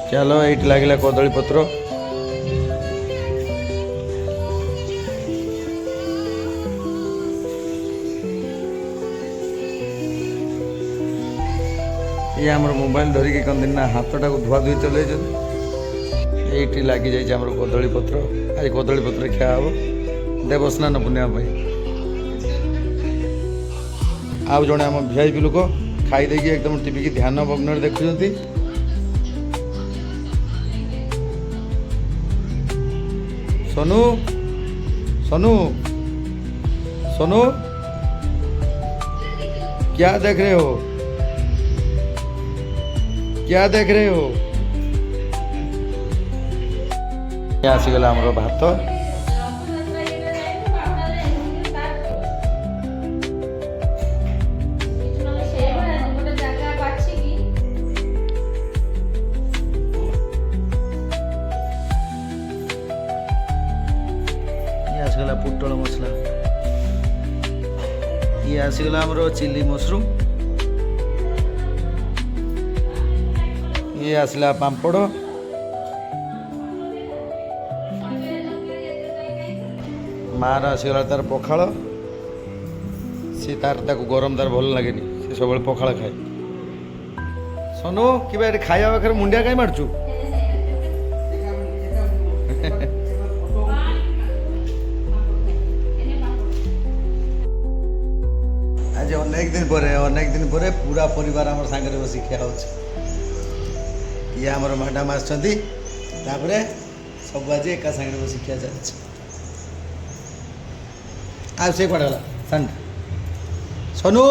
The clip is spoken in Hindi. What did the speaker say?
चलो ये लगे कदली पत्र ये आम मोबाइल धरिकी कहते ना हाथटा को धुआ धुई चल ये लगी जाइए कदली पत्र आज कदली पत्र खिया हम देवस्नान पूर्णिमा आउ जड़े आम वीआईपी लोक खाई देकी एकदम टीवी की ध्यान भग्न देखुं सोनू सोनू सोनू क्या देख रहे हो क्या देख रहे हो आसीगला आमर भात आसीगला पुटल मसला ये आसीगला आमर चिली मशरूम ये आसला पांपड़ मार आसीगला तार पखाड़ सी तार गरम तार भल लगे सी सब पखाड़ खाए सोनू कि खाया पाखे मुंडिया कहीं मारचु आज अनेक दिन पर पूरा परिवार आम सागर बस खिया हो ये आमर मैडम आसुँच सब आज एका सागर बस खिया चलती आ से कड़ा गला सोनू